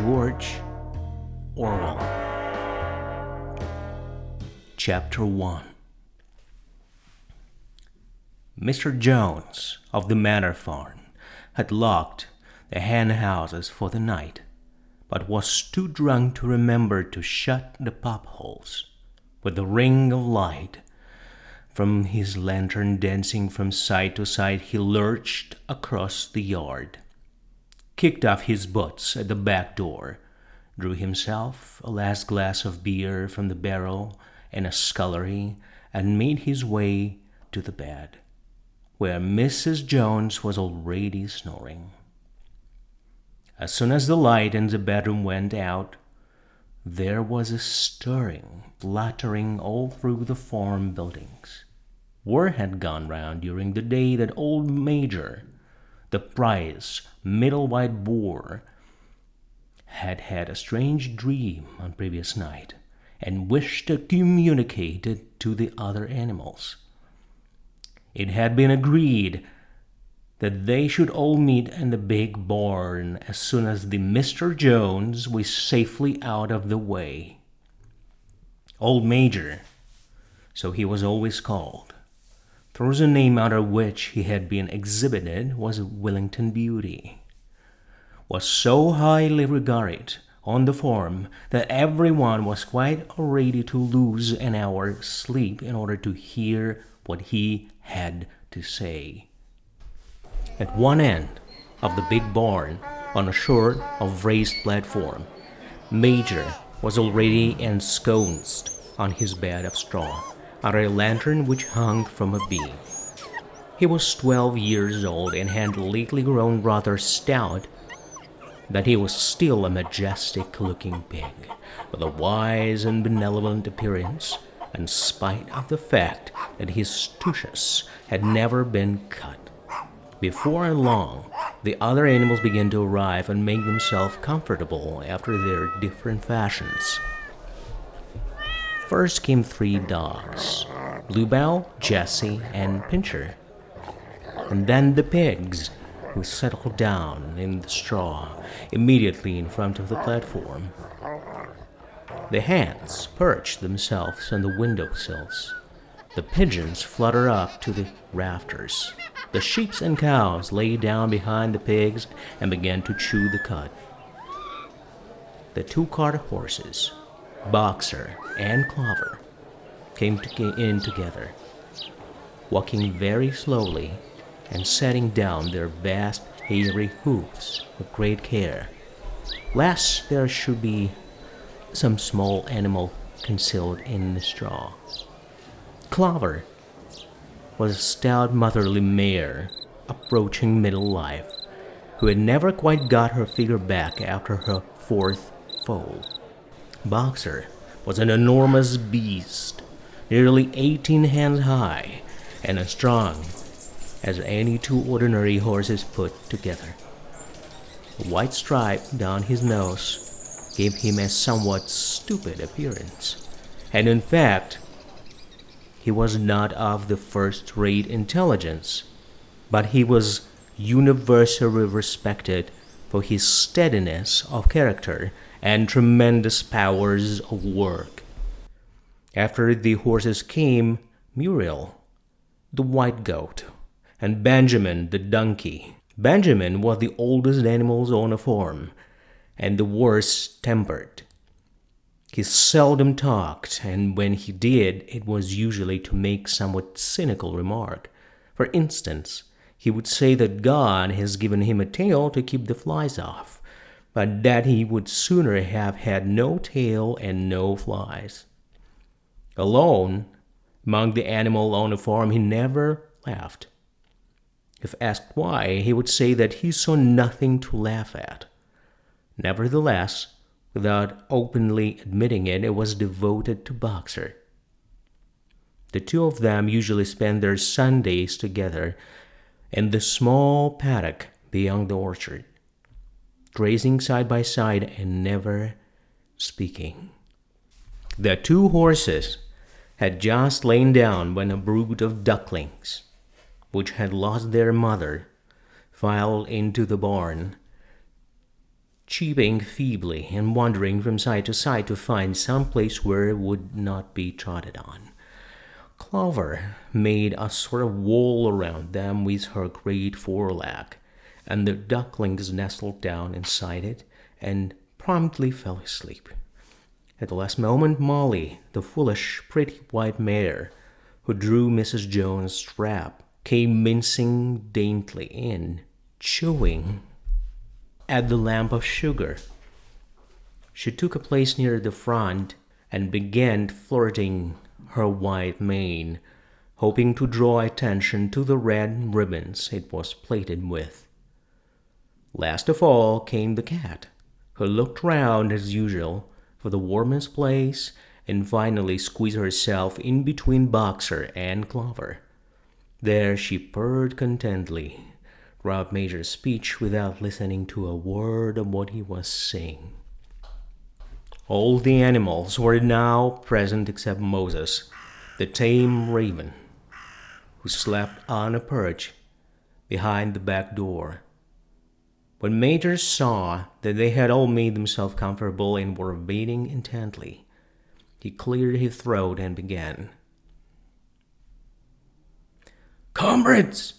George Orwell. Chapter 1. Mr. Jones of the Manor Farm had locked the hen houses for the night, but was too drunk to remember to shut the pop holes. With the ring of light from his lantern dancing from side to side, he lurched across the yard, kicked off his boots at the back door, drew himself a last glass of beer from the barrel and a scullery, and made his way to the bed, where Mrs. Jones was already snoring. As soon as the light in the bedroom went out, there was a stirring, fluttering all through the farm buildings. Word had gone round during the day that old Major, the prize middle white boar, had had a strange dream on previous night, and wished to communicate it to the other animals. It had been agreed that they should all meet in the big barn as soon as the Mr. Jones was safely out of the way. Old Major, so he was always called, through the name under which he had been exhibited was Wellington Beauty, was so highly regarded on the farm that everyone was quite ready to lose an hour's sleep in order to hear what he had to say. At one end of the big barn, on a sort of raised platform, Major was already ensconced on his bed of straw, under a lantern which hung from a beam. He was 12 years old and had lately grown rather stout, but he was still a majestic-looking pig, with a wise and benevolent appearance, in spite of the fact that his tushes had never been cut. Before long, the other animals began to arrive and make themselves comfortable after their different fashions. First came 3 dogs, Bluebell, Jessie, and Pincher, and then the pigs, who settled down in the straw immediately in front of the platform. The hens perched themselves on the windowsills. The pigeons fluttered up to the rafters. The sheep and cows lay down behind the pigs and began to chew the cud. The 2 cart horses, Boxer and Clover, came in together, walking very slowly and setting down their vast hairy hoofs with great care, lest there should be some small animal concealed in the straw. Clover was a stout motherly mare approaching middle life, who had never quite got her figure back after her 4th foal. Boxer was an enormous beast, nearly 18 hands high, and as strong as any 2 ordinary horses put together. A white stripe down his nose gave him a somewhat stupid appearance, and in fact, he was not of the first-rate intelligence, but he was universally respected for his steadiness of character and tremendous powers of work. After the horses came Muriel, the white goat, and Benjamin, the donkey. Benjamin was the oldest animal on a farm, and the worst tempered. He seldom talked, and when he did, it was usually to make somewhat cynical remark. For instance, he would say that God has given him a tail to keep the flies off, but that he would sooner have had no tail and no flies. Alone, among the animals on the farm, he never laughed. If asked why, he would say that he saw nothing to laugh at. Nevertheless, without openly admitting it, it was devoted to Boxer. The 2 of them usually spent their Sundays together in the small paddock beyond the orchard, grazing side by side and never speaking. The 2 horses had just lain down when a brood of ducklings, which had lost their mother, filed into the barn cheeping feebly and wandering from side to side to find some place where it would not be trodden on. Clover made a sort of wall around them with her great foreleg, and the ducklings nestled down inside it and promptly fell asleep. At the last moment, Molly, the foolish, pretty white mare, who drew Mrs. Jones's strap, came mincing daintily in, chewing at the lamp of sugar. She took a place near the front and began flirting her white mane, hoping to draw attention to the red ribbons it was plaited with. Last of all came the cat, who looked round as usual for the warmest place and finally squeezed herself in between Boxer and Clover. There she purred contentedly throughout Major's speech without listening to a word of what he was saying. All the animals were now present except Moses, the tame raven, who slept on a perch behind the back door. When Major saw that they had all made themselves comfortable and were waiting intently, he cleared his throat and began. "Comrades,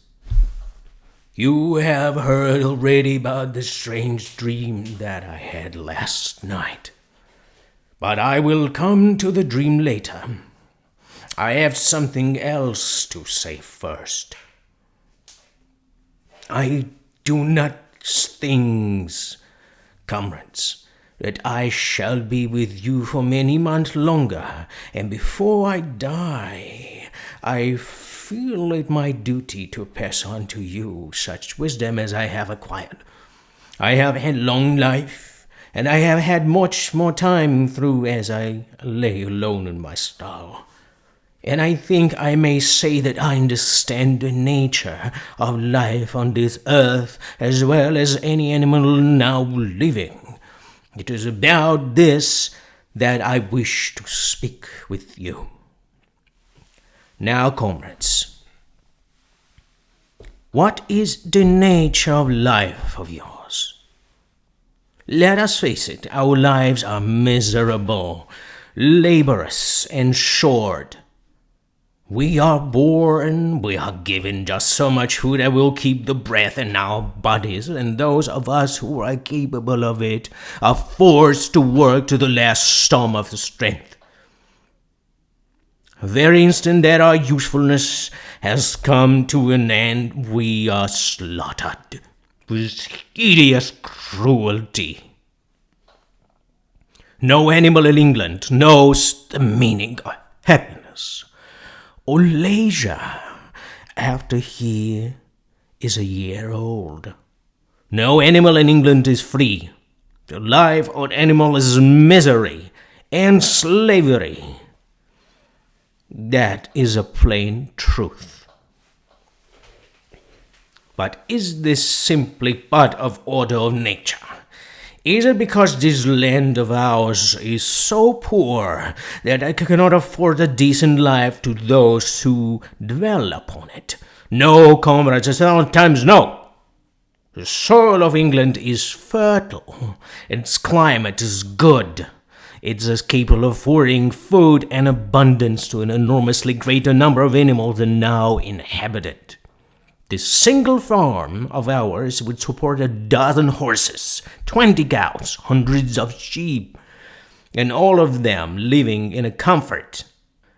you have heard already about the strange dream that I had last night. But I will come to the dream later. I have something else to say first. I do not think, comrades, that I shall be with you for many months longer, and before I die, I feel it my duty to pass on to you such wisdom as I have acquired. I have had long life, and I have had much more time through as I lay alone in my stall. And I think I may say that I understand the nature of life on this earth as well as any animal now living. It is about this that I wish to speak with you. Now, comrades, what is the nature of life of yours? Let us face it, our lives are miserable, laborious, and short. We are born, we are given just so much food that will keep the breath in our bodies, and those of us who are capable of it are forced to work to the last storm of the strength. The very instant that our usefulness has come to an end, we are slaughtered with hideous cruelty. No animal in England knows the meaning of happiness or leisure after he is a year old. No animal in England is free. The life of an animal is misery and slavery. That is a plain truth. But is this simply part of order of nature? Is it because this land of ours is so poor that I cannot afford a decent life to those who dwell upon it? No, comrades, 1,000 times no. The soil of England is fertile. Its climate is good. It is capable of affording food and abundance to an enormously greater number of animals than now inhabit it. This single farm of ours would support 12 horses, 20 cows, hundreds of sheep, and all of them living in a comfort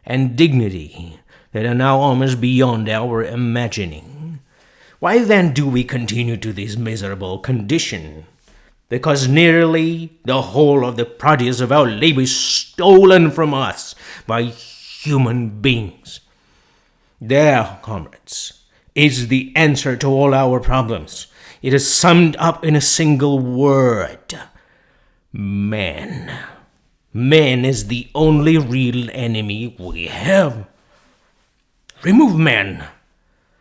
and dignity that are now almost beyond our imagining. Why then do we continue to this miserable condition? Because nearly the whole of the produce of our labor is stolen from us by human beings. There, comrades, is the answer to all our problems. It is summed up in a single word: man. Man is the only real enemy we have. Remove man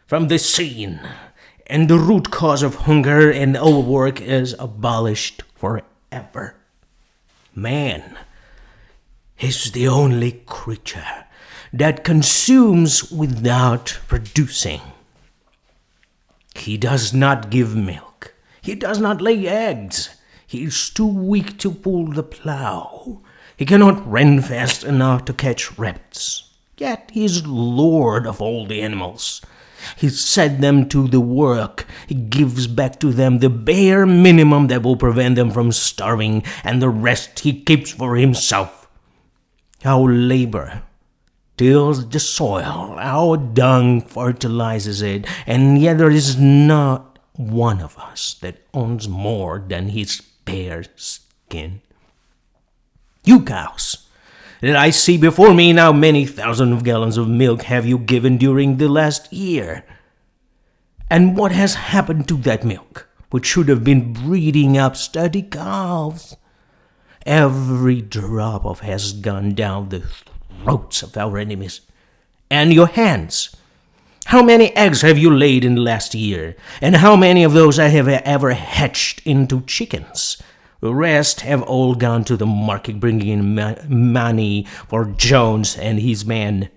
from the scene, and the root cause of hunger and overwork is abolished forever. Man is the only creature that consumes without producing. He does not give milk. He does not lay eggs. He is too weak to pull the plow. He cannot run fast enough to catch rabbits. Yet he is lord of all the animals. He set them to the work. He gives back to them the bare minimum that will prevent them from starving, and the rest he keeps for himself. Our labor tills the soil, our dung fertilizes it, and yet there is not one of us that owns more than his bare skin. You cows, that I see before me now, many thousands of gallons of milk have you given during the last year. And what has happened to that milk, which should have been breeding up steady calves? Every drop of has gone down the throats of our enemies. And your hands, how many eggs have you laid in the last year? And how many of those have ever hatched into chickens? The rest have all gone to the market, bringing in money for Jones and his men.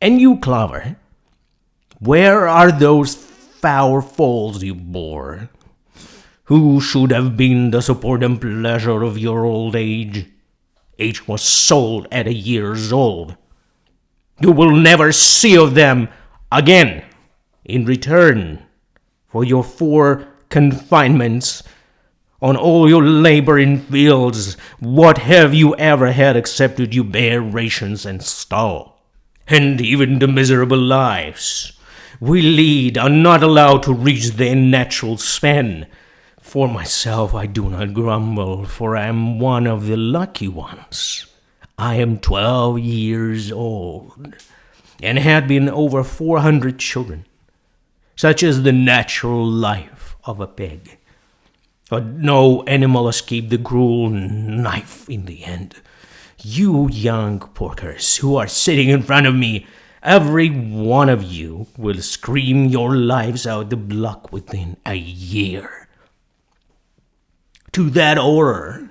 And you, Clover, where are those foul foals you bore? Who should have been the support and pleasure of your old age? Each was sold at a year's old. You will never see of them again. In return for your 4 confinements, on all your labor in fields, what have you ever had except you bare rations and stall? And even the miserable lives we lead are not allowed to reach their natural span. For myself, I do not grumble, for I am one of the lucky ones. I am 12 years old, and had been over 400 children. Such is the natural life of a pig. But no animal escaped the cruel knife in the end. You young porkers who are sitting in front of me, every one of you will scream your lives out the block within a year. To that order,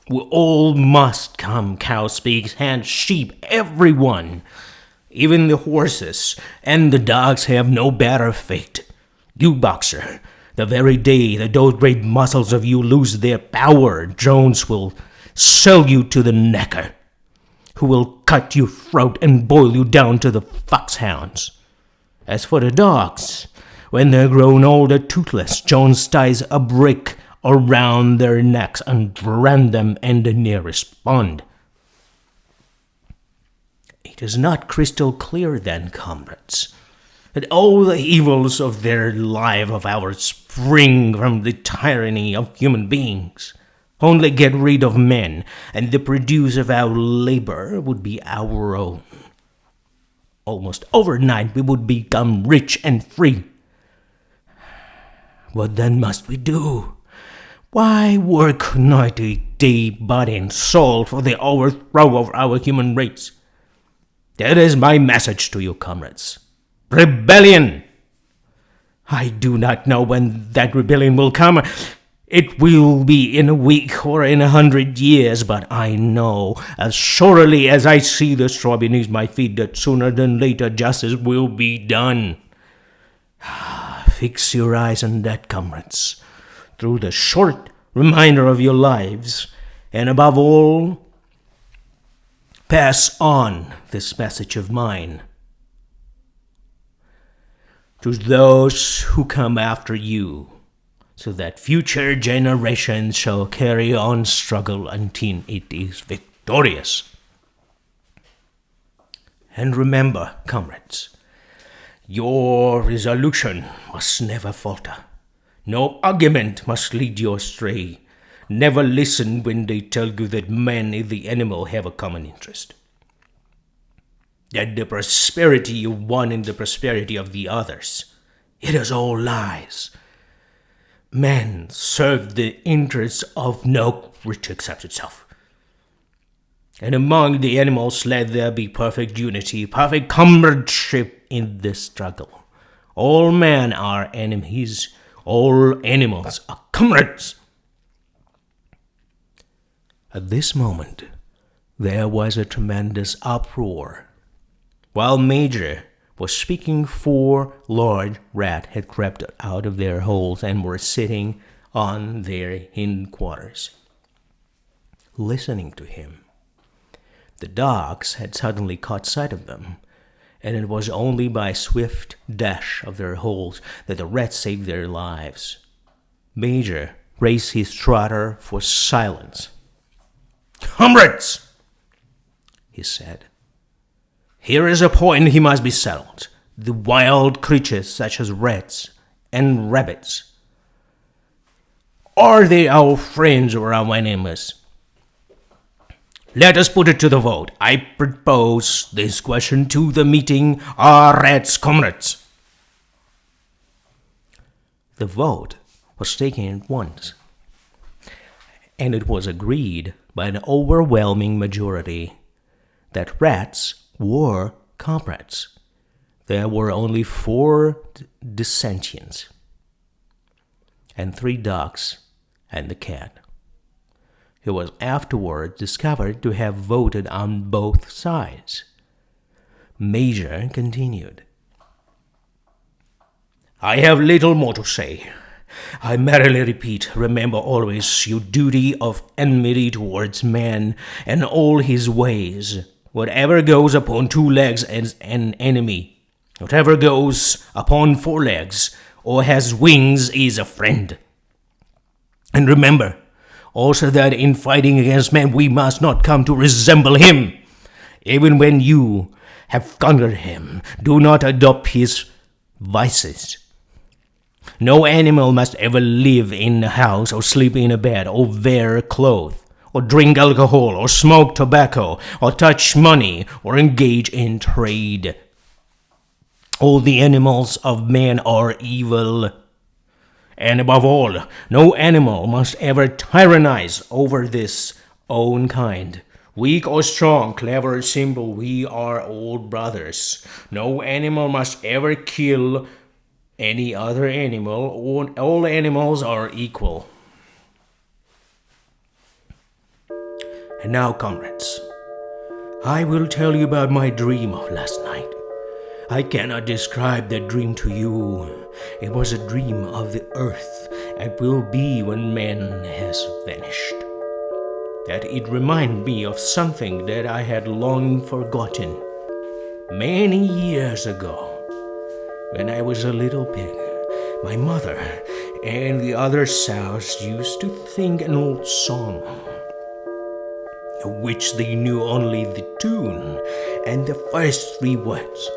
we all must come, cows, pigs, hens, sheep, everyone. Even the horses and the dogs have no better fate. You boxer, the very day that those great muscles of you lose their power, Jones will sell you to the necker, who will cut your throat and boil you down to the foxhounds. As for the dogs, when they're grown old and toothless, Jones ties a brick around their necks and brand them in the nearest pond. It is not crystal clear then, comrades, that all the evils of their life of ours spring from the tyranny of human beings. Only get rid of men, and the produce of our labor would be our own. Almost overnight we would become rich and free. What then must we do? Why work night day, body and soul for the overthrow of our human race? That is my message to you, comrades. Rebellion! I do not know when that rebellion will come. It will be in a week or in 100 years, but I know, as surely as I see the straw beneath my feet, that sooner than later justice will be done. Fix your eyes on that, comrades, through the short remainder of your lives, and above all, pass on this message of mine to those who come after you, so that future generations shall carry on struggle until it is victorious. And remember, comrades, your resolution must never falter. No argument must lead you astray. Never listen when they tell you that man and the animal have a common interest, that the prosperity you want and the prosperity of the others, it is all lies. Man serves the interests of no creature except itself. And among the animals let there be perfect unity, perfect comradeship in this struggle. All men are enemies, all animals are comrades. At this moment, there was a tremendous uproar. While Major was speaking, 4 large rats had crept out of their holes and were sitting on their hindquarters, listening to him. The dogs had suddenly caught sight of them, and it was only by swift dash of their holes that the rats saved their lives. Major raised his trotter for silence. "Comrades," he said, "here is a point he must be settled. The wild creatures such as rats and rabbits, are they our friends or our enemies? Let us put it to the vote. I propose this question to the meeting. Are rats comrades?" The vote was taken at once, and it was agreed by an overwhelming majority that rats were comrades. There were only 4 dissentients, and 3 dogs and the cat, who was afterward discovered to have voted on both sides. Major continued. "I have little more to say. I merely repeat, remember always your duty of enmity towards man and all his ways. Whatever goes upon 2 legs is an enemy. Whatever goes upon 4 legs or has wings is a friend. And remember also that in fighting against man we must not come to resemble him. Even when you have conquered him, do not adopt his vices. No animal must ever live in a house or sleep in a bed or wear clothes or drink alcohol or smoke tobacco or touch money or engage in trade. All the animals of man are evil. And above all, no animal must ever tyrannize over his own kind. Weak or strong, clever or simple, we are all brothers. No animal must ever kill any other animal. All animals are equal. And now, comrades, I will tell you about my dream of last night. I cannot describe that dream to you. It was a dream of the earth and will be when man has vanished. That it reminded me of something that I had long forgotten. Many years ago, when I was a little pig, my mother and the other sows used to sing an old song, of which they knew only the tune and the first 3 words.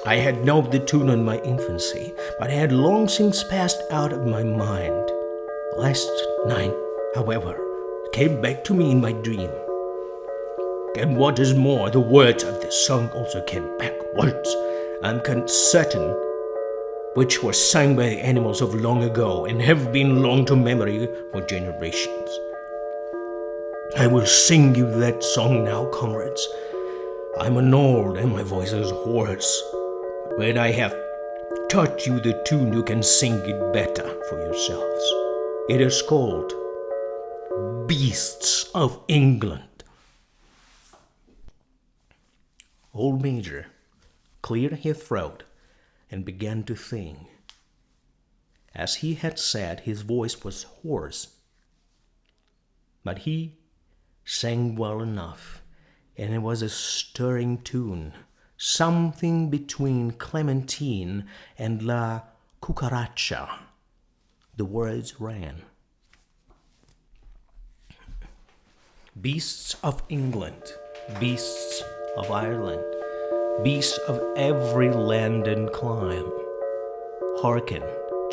I had known the tune in my infancy, but it had long since passed out of my mind. Last night, however, it came back to me in my dream. And what is more, the words of the song also came backwards. I'm certain which were sung by the animals of long ago and have been long to memory for generations. I will sing you that song now, comrades. I'm an old and my voice is hoarse. When I have taught you the tune, you can sing it better for yourselves. It is called Beasts of England. Old Major cleared his throat and began to sing. As he had said, his voice was hoarse, but he sang well enough, and it was a stirring tune. Something between Clementine and La Cucaracha. The words ran. Beasts of England, beasts of Ireland, beasts of every land and clime, hearken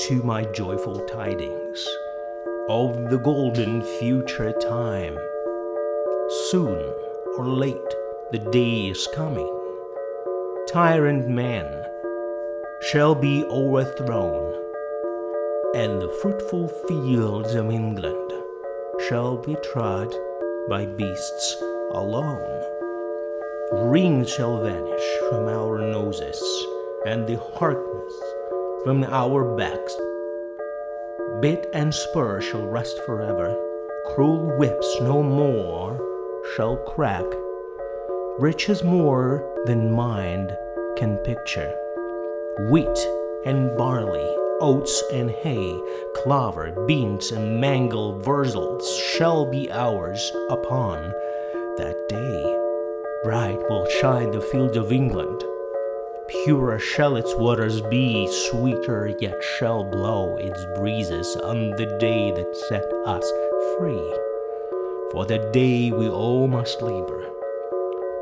to my joyful tidings of the golden future time. Soon or late the day is coming. Tyrant man shall be overthrown, and the fruitful fields of England shall be trod by beasts alone. Rings shall vanish from our noses, and the hardness from our backs. Bit and spur shall rest forever. Cruel whips no more shall crack. Riches more than mind can picture. Wheat and barley oats and hay, clover, beans, and mangled wurzels shall be ours upon that day. Bright will shine the fields of England. Purer shall its waters be, sweeter yet shall blow its breezes on the day that set us free. For the day we all must labor,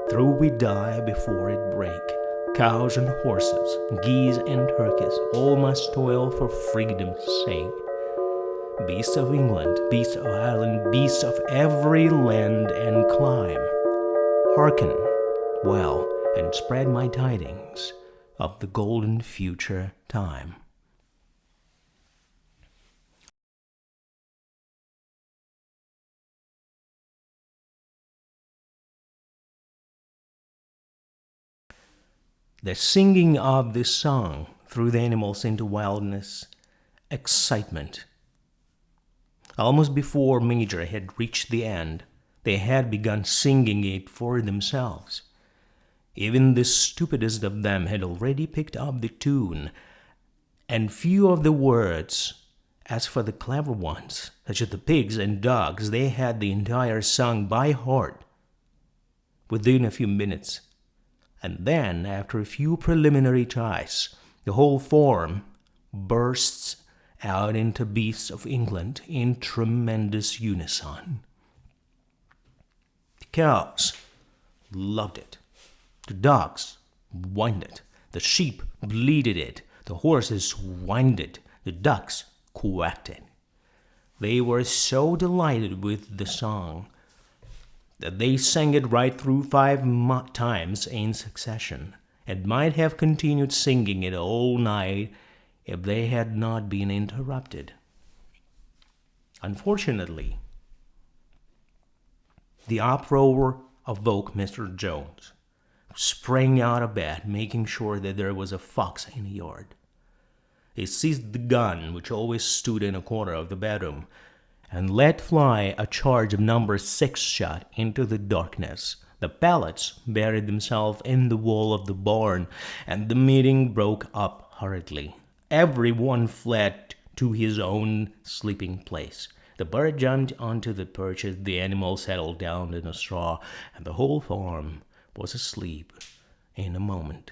through we die before it break. Cows and horses, geese and turkeys, all must toil for freedom's sake. Beasts of England, beasts of Ireland, beasts of every land and clime, hearken well and spread my tidings of the golden future time. The singing of this song threw the animals into wildness, excitement. Almost before Major had reached the end, they had begun singing it for themselves. Even the stupidest of them had already picked up the tune, and few of the words. As for the clever ones, such as the pigs and dogs, they had the entire song by heart within a few minutes. And then, after a few preliminary tries, the whole form bursts out into Beasts of England in tremendous unison. The cows loved it. The dogs whined it. The sheep bleated it. The horses whined it. The ducks quacked it. They were so delighted with the song that they sang it right through 5 times in succession, and might have continued singing it all night if they had not been interrupted. Unfortunately, the uproar awoke Mr. Jones, who sprang out of bed, making sure that there was a fox in the yard. He seized the gun, which always stood in a corner of the bedroom, and let fly a charge of number 6 shot into the darkness. The pellets buried themselves in the wall of the barn, and the meeting broke up hurriedly. Everyone fled to his own sleeping place. The bird jumped onto the perches, the animal settled down in the straw, and the whole farm was asleep in a moment.